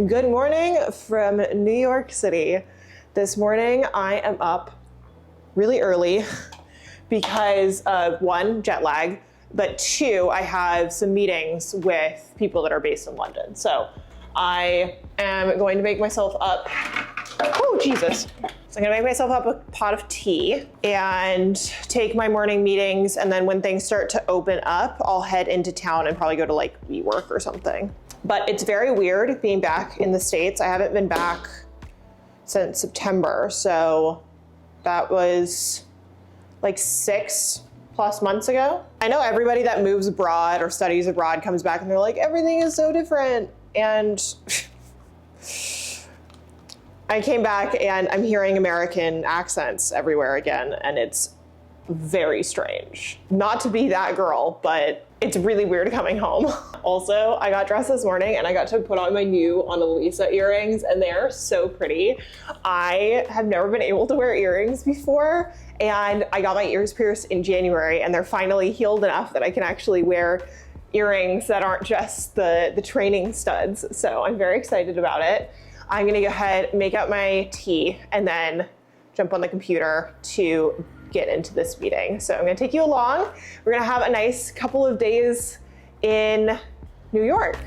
Good morning from New York City. This morning I am up really early because of one, jet lag, but two, I have some meetings with people that are based in London. So I am going to make myself up, oh Jesus. So I'm gonna make myself up a pot of tea and take my morning meetings, and then when things start to open up, I'll head into town and probably go to like WeWork or something. But it's very weird being back in the States. I haven't been back since September, so that was like 6+ months ago. I know everybody that moves abroad or studies abroad comes back and they're like, everything is so different. And I came back and I'm hearing American accents everywhere again, and it's very strange. Not to be that girl, but it's really weird coming home. Also, I got dressed this morning and I got to put on my new Ana Luisa earrings, and they are so pretty. I have never been able to wear earrings before, and I got my ears pierced in January, and they're finally healed enough that I can actually wear earrings that aren't just the training studs. So I'm very excited about it. I'm gonna go ahead, make up my tea, and then jump on the computer to get into this meeting. So I'm gonna take you along. We're gonna have a nice couple of days in New York.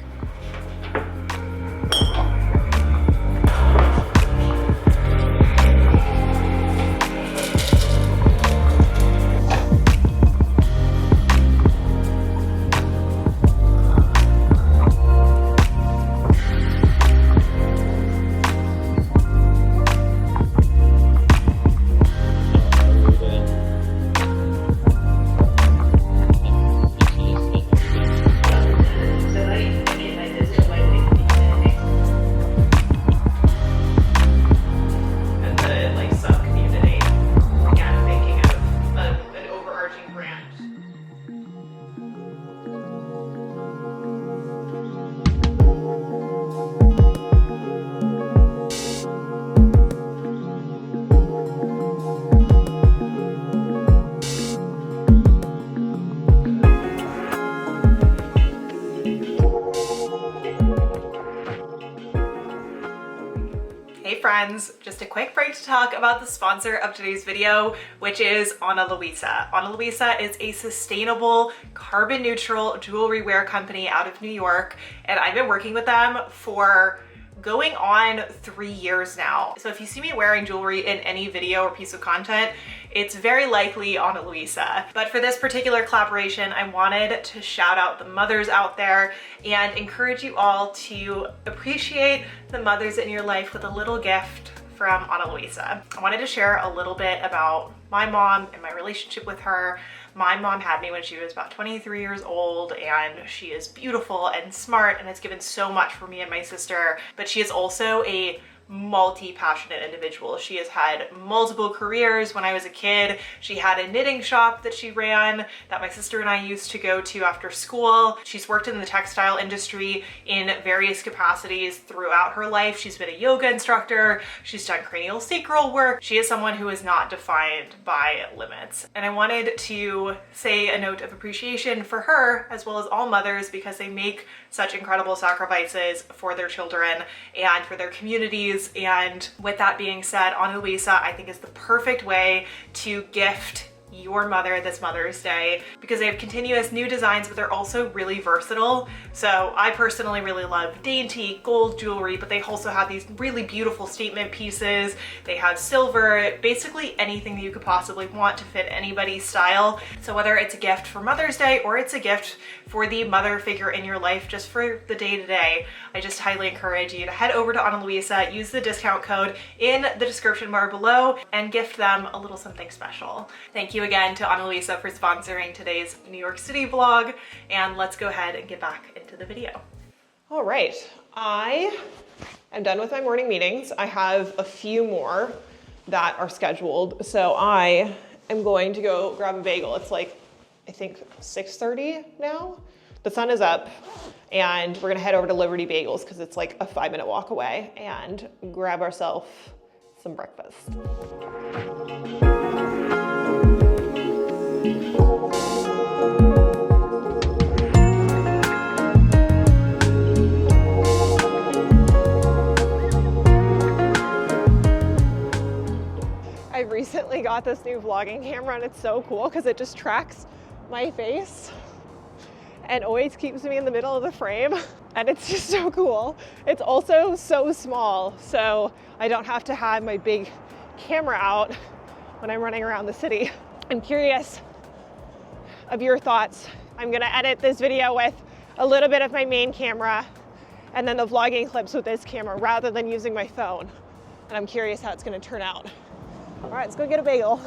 Friends, just a quick break to talk about the sponsor of today's video, which is Ana Luisa. Ana Luisa is a sustainable, carbon neutral jewelry wear company out of New York, and I've been working with them for going on 3 years now. So if you see me wearing jewelry in any video or piece of content, it's very likely Ana Luisa. But for this particular collaboration, I wanted to shout out the mothers out there and encourage you all to appreciate the mothers in your life with a little gift from Ana Luisa. I wanted to share a little bit about my mom and my relationship with her. My mom had me when she was about 23 years old, and she is beautiful and smart and has given so much for me and my sister, but she is also a multi-passionate individual. She has had multiple careers. When I was a kid, she had a knitting shop that she ran that my sister and I used to go to after school. She's worked in the textile industry in various capacities throughout her life. She's been a yoga instructor. She's done cranial sacral work. She is someone who is not defined by limits. And I wanted to say a note of appreciation for her, as well as all mothers, because they make such incredible sacrifices for their children and for their communities. And with that being said, Ana Luisa, I think, is the perfect way to gift your mother this Mother's Day, because they have continuous new designs, but they're also really versatile. So I personally really love dainty gold jewelry, but they also have these really beautiful statement pieces. They have silver, basically anything that you could possibly want to fit anybody's style. So whether it's a gift for Mother's Day or it's a gift for the mother figure in your life just for the day-to-day, I just highly encourage you to head over to Ana Luisa, use the discount code in the description bar below, and gift them a little something special. Thank you again to Ana Luisa for sponsoring today's New York City vlog, and let's go ahead and get back into the video. All right, I am done with my morning meetings. I have a few more that are scheduled, so I am going to go grab a bagel. It's like, I think 6:30 now. The sun is up, and we're gonna head over to Liberty Bagels because it's like a 5-minute walk away, and grab ourselves some breakfast. recently got this new vlogging camera and it's so cool because it just tracks my face and always keeps me in the middle of the frame. And it's just so cool. It's also so small, so I don't have to have my big camera out when I'm running around the city. I'm curious of your thoughts. I'm gonna edit this video with a little bit of my main camera and then the vlogging clips with this camera rather than using my phone. And I'm curious how it's gonna turn out. All right, let's go get a bagel.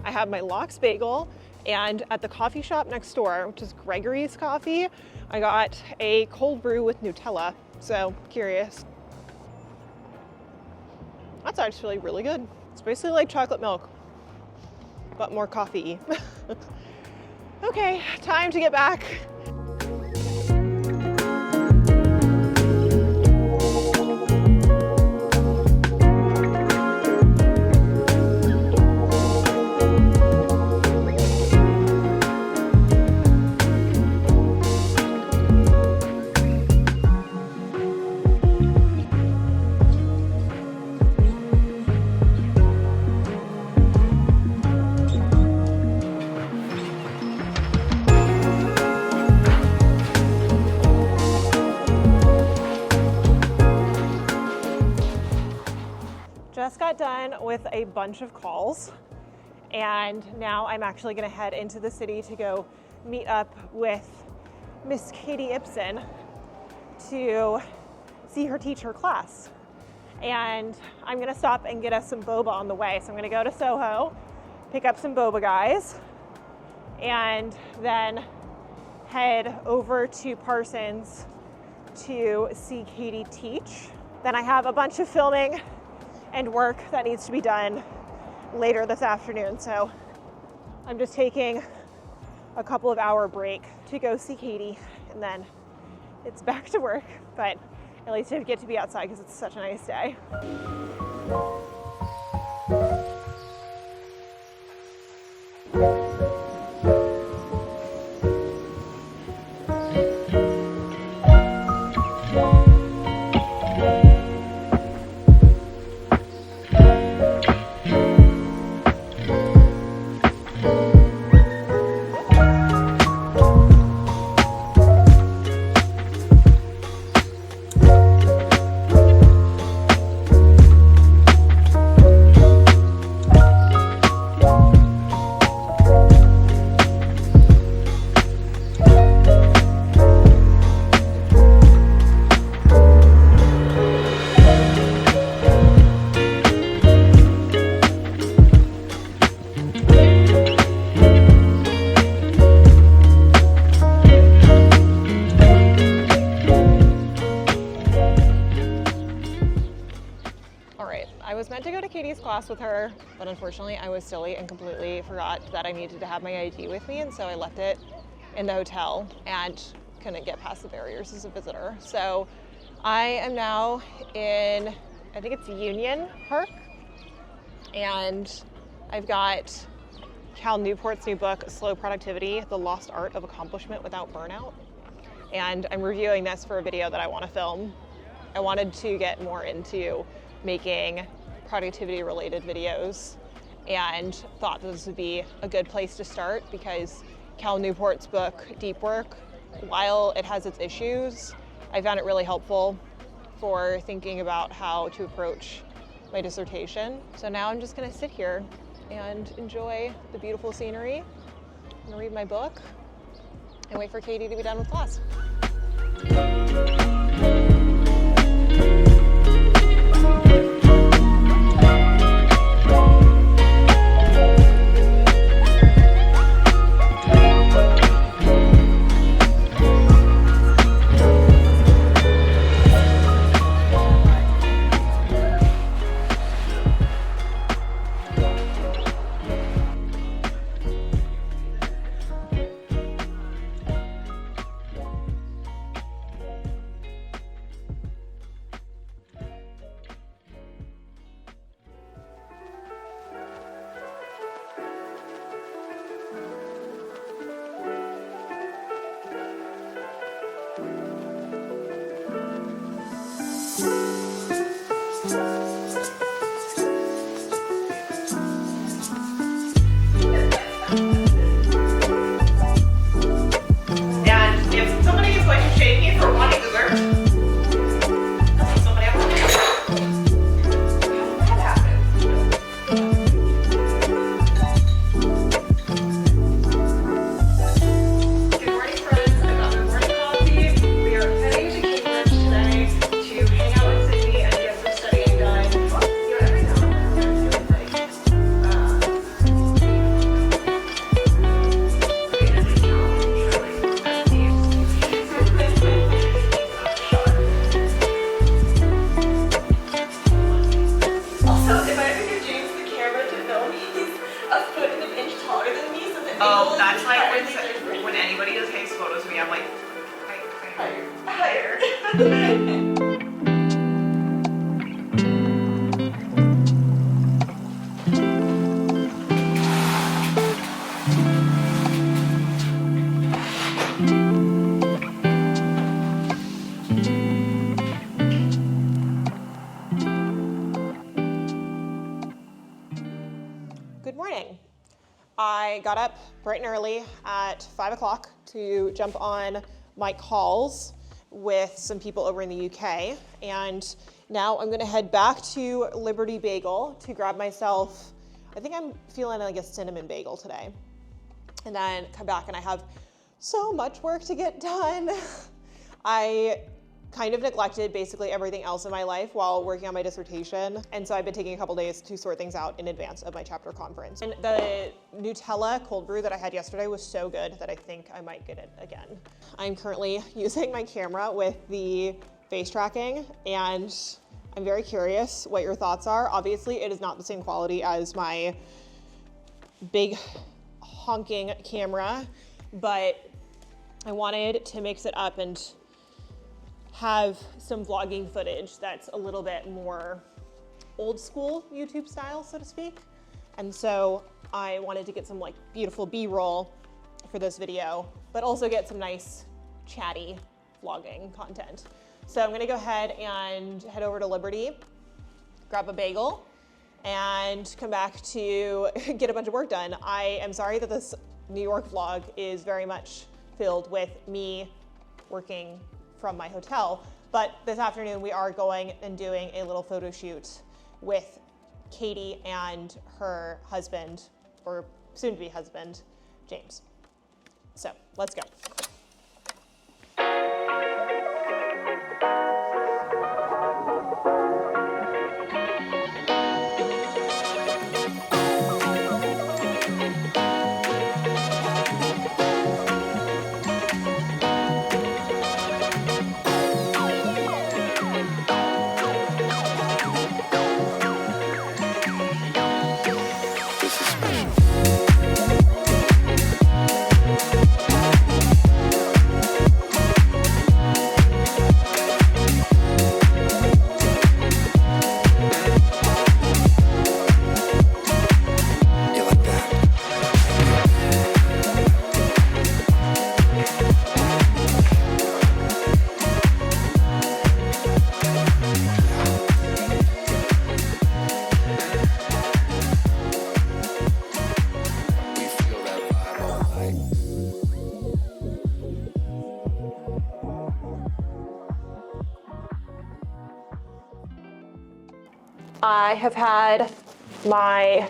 I have my lox bagel, and at the coffee shop next door, which is Gregory's Coffee, I got a cold brew with Nutella. So curious. That's actually really good. It's basically like chocolate milk, but more coffee-y. Okay, time to get back. Just got done with a bunch of calls, and now I'm actually gonna head into the city to go meet up with Miss Katie Ibsen to see her teach her class. And I'm gonna stop and get us some boba on the way. So I'm gonna go to Soho, pick up some boba guys, and then head over to Parsons to see Katie teach. Then I have a bunch of filming and work that needs to be done later this afternoon. So I'm just taking a couple of hour break to go see Katie, and then it's back to work. But at least I get to be outside because it's such a nice day. Class with her, but unfortunately I was silly and completely forgot that I needed to have my ID with me, and so I left it in the hotel and couldn't get past the barriers as a visitor. So I am now in, I think it's Union Park, and I've got Cal Newport's new book, Slow Productivity, The Lost Art of Accomplishment Without Burnout, and I'm reviewing this for a video that I want to film. I wanted to get more into making productivity related videos and thought this would be a good place to start because Cal Newport's book, Deep Work, while it has its issues, I found it really helpful for thinking about how to approach my dissertation. So now I'm just gonna sit here and enjoy the beautiful scenery and read my book and wait for Katie to be done with class. And if somebody is going to shame me for wanting dessert, that's somebody I'm looking at. How did that happen? Good morning, friends. I got my morning coffee. We are heading to Cambridge today to hang out with Sydney and get some studying done. You know, every now and then I feel like, also, if I ever give James the camera to film, he's a foot and an inch taller than me, so the angle That's is like entirely different. when anybody does takes photos of me, I'm like, Higher. Good morning. I got up bright and early at 5 o'clock to jump on my calls with some people over in the UK. And now I'm gonna head back to Liberty Bagel to grab myself, I think I'm feeling like a cinnamon bagel today. And then come back and I have so much work to get done. I kind of neglected basically everything else in my life while working on my dissertation. And so I've been taking a couple days to sort things out in advance of my chapter conference. And the Nutella cold brew that I had yesterday was so good that I think I might get it again. I'm currently using my camera with the face tracking, and I'm very curious what your thoughts are. Obviously, it is not the same quality as my big honking camera, but I wanted to mix it up and have some vlogging footage that's a little bit more old school YouTube style, so to speak. And so I wanted to get some like beautiful B-roll for this video, but also get some nice chatty vlogging content. So I'm gonna go ahead and head over to Liberty, grab a bagel, and come back to get a bunch of work done. I am sorry that this New York vlog is very much filled with me working from my hotel, but this afternoon we are going and doing a little photo shoot with Katie and her husband, or soon-to-be husband, James. So let's go. I have had my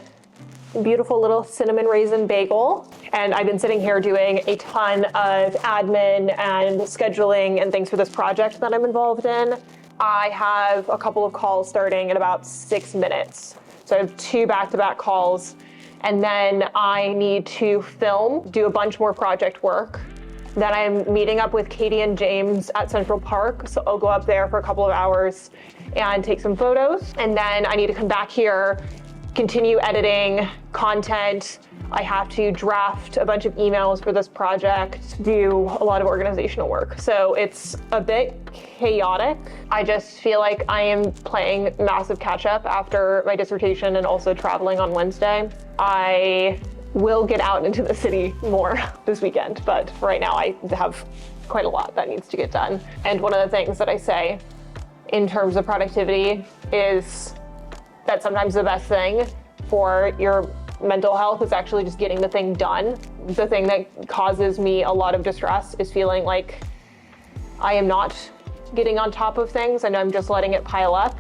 beautiful little cinnamon raisin bagel, and I've been sitting here doing a ton of admin and scheduling and things for this project that I'm involved in. I have a couple of calls starting in about 6 minutes. So I have 2 back-to-back calls, and then I need to film, do a bunch more project work. Then I'm meeting up with Katie and James at Central Park, so I'll go up there for a couple of hours and take some photos. And then I need to come back here, continue editing content. I have to draft a bunch of emails for this project, do a lot of organizational work. So it's a bit chaotic. I just feel like I am playing massive catch up after my dissertation and also traveling on Wednesday. I will get out into the city more this weekend, but for right now I have quite a lot that needs to get done. And one of the things that I say in terms of productivity is that sometimes the best thing for your mental health is actually just getting the thing done. The thing that causes me a lot of distress is feeling like I am not getting on top of things and I'm just letting it pile up.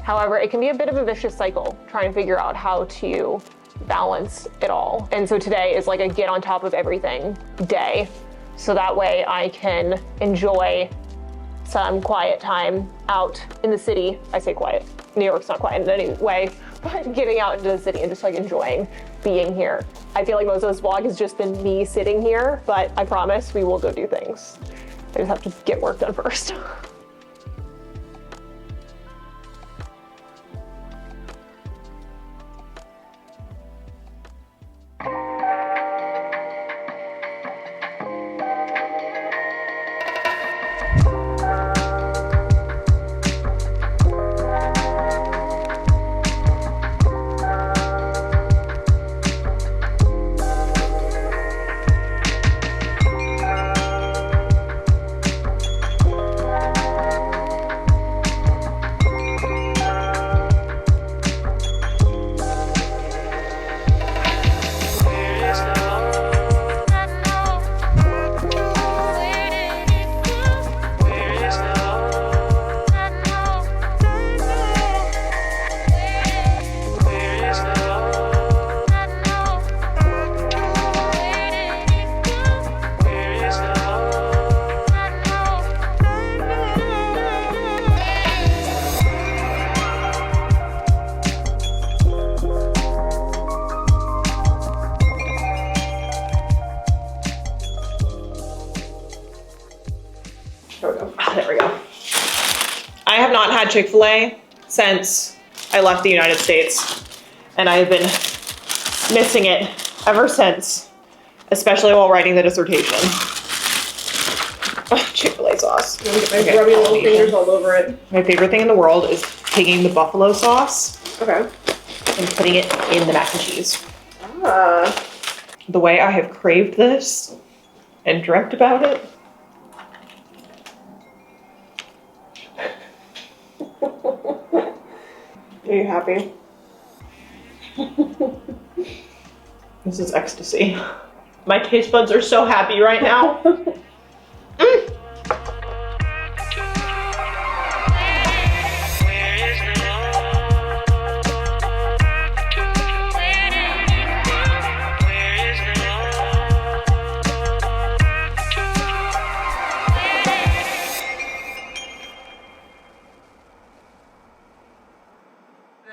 However, it can be a bit of a vicious cycle trying to figure out how to balance it all. And so today is like a get on top of everything day. So that way I can enjoy some quiet time out in the city. I say quiet. New York's not quiet in any way, but getting out into the city and just like enjoying being here. I feel like most of this vlog has just been me sitting here, but I promise we will go do things. I just have to get work done first. There we go. I have not had Chick-fil-A since I left the United States, and I have been missing it ever since, especially while writing the dissertation. Chick-fil-A sauce. My grubby little fingers all over it. My favorite thing in the world is taking the buffalo sauce Okay. and putting it in the mac and cheese. Ah. The way I have craved this and dreamt about it. Are you happy? This is ecstasy. My taste buds are so happy right now.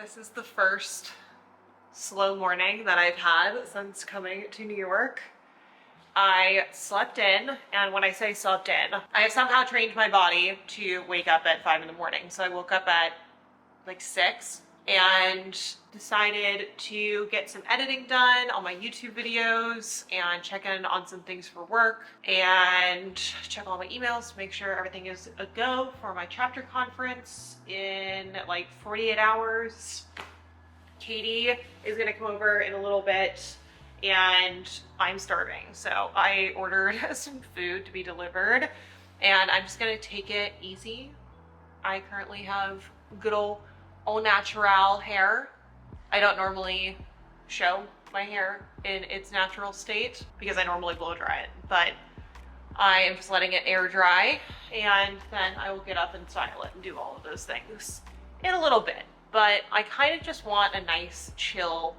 This is the first slow morning that I've had since coming to New York. I slept in, and when I say slept in, I have somehow trained my body to wake up at 5 in the morning. So I woke up at like 6 and decided to get some editing done on my YouTube videos and check in on some things for work and check all my emails to make sure everything is a go for my chapter conference in like 48 hours. Katie is gonna come over in a little bit and I'm starving. So I ordered some food to be delivered and I'm just gonna take it easy. I currently have good old au natural hair. I don't normally show my hair in its natural state because I normally blow dry it, but I am just letting it air dry and then I will get up and style it and do all of those things in a little bit. But I kind of just want a nice chill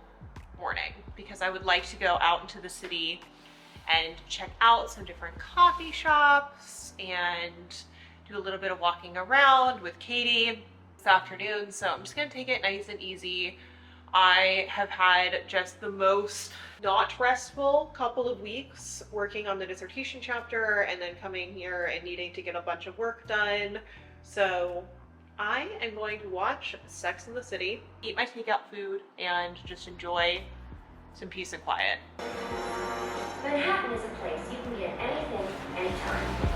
morning because I would like to go out into the city and check out some different coffee shops and do a little bit of walking around with Katie this afternoon. So I'm just gonna take it nice and easy. I have had just the most not restful couple of weeks working on the dissertation chapter and then coming here and needing to get a bunch of work done. So I am going to watch Sex and the City, eat my takeout food, and just enjoy some peace and quiet. Manhattan is a place you can get anything, anytime.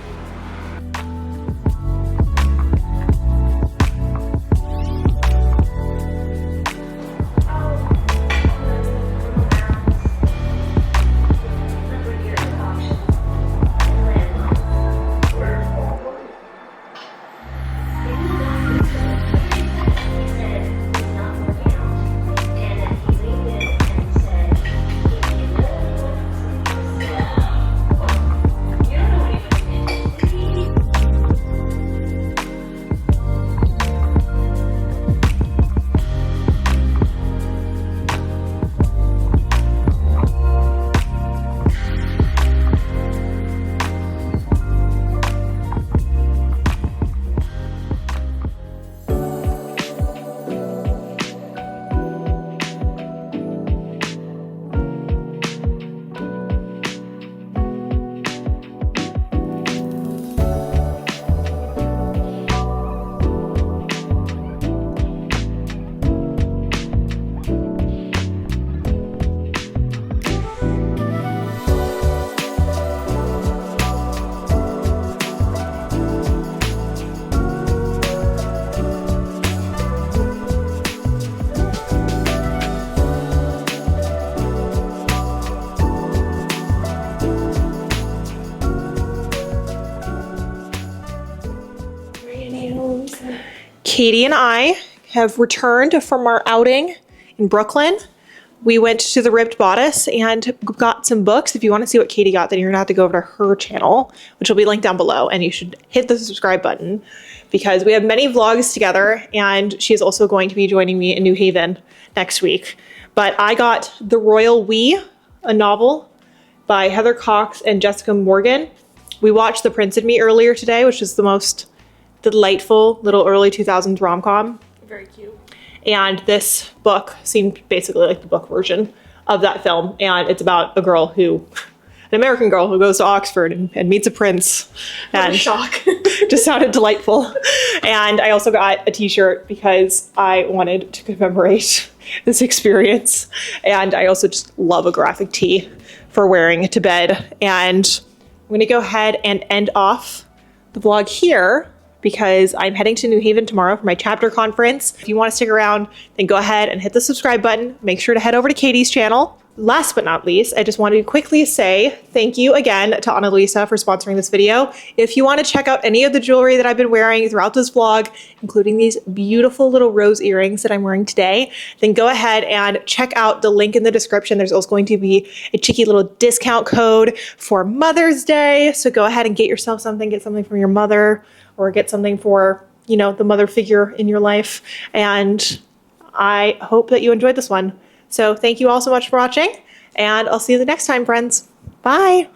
Katie and I have returned from our outing in Brooklyn. We went to the Ribbed Bodice and got some books. If you want to see what Katie got, then you're gonna have to go over to her channel, which will be linked down below, and you should hit the subscribe button because we have many vlogs together, and she's also going to be joining me in New Haven next week. But I got The Royal We, a novel by Heather Cox and Jessica Morgan. We watched The Prince and Me earlier today, which is the most delightful little early 2000s rom-com. Very cute. And this book seemed basically like the book version of that film. And it's about a girl an American girl who goes to Oxford and meets a prince. And Shock. just sounded delightful. And I also got a t-shirt because I wanted to commemorate this experience. And I also just love a graphic tee for wearing to bed. And I'm gonna go ahead and end off the vlog here because I'm heading to New Haven tomorrow for my chapter conference. If you want to stick around, then go ahead and hit the subscribe button. Make sure to head over to Katie's channel. Last but not least, I just wanted to quickly say thank you again to Ana Luisa for sponsoring this video. If you want to check out any of the jewelry that I've been wearing throughout this vlog, including these beautiful little rose earrings that I'm wearing today, then go ahead and check out the link in the description. There's also going to be a cheeky little discount code for Mother's Day. So go ahead and get yourself something, get something from your mother, or get something for, you know, the mother figure in your life. And I hope that you enjoyed this one. So thank you all so much for watching, and I'll see you the next time, friends. Bye.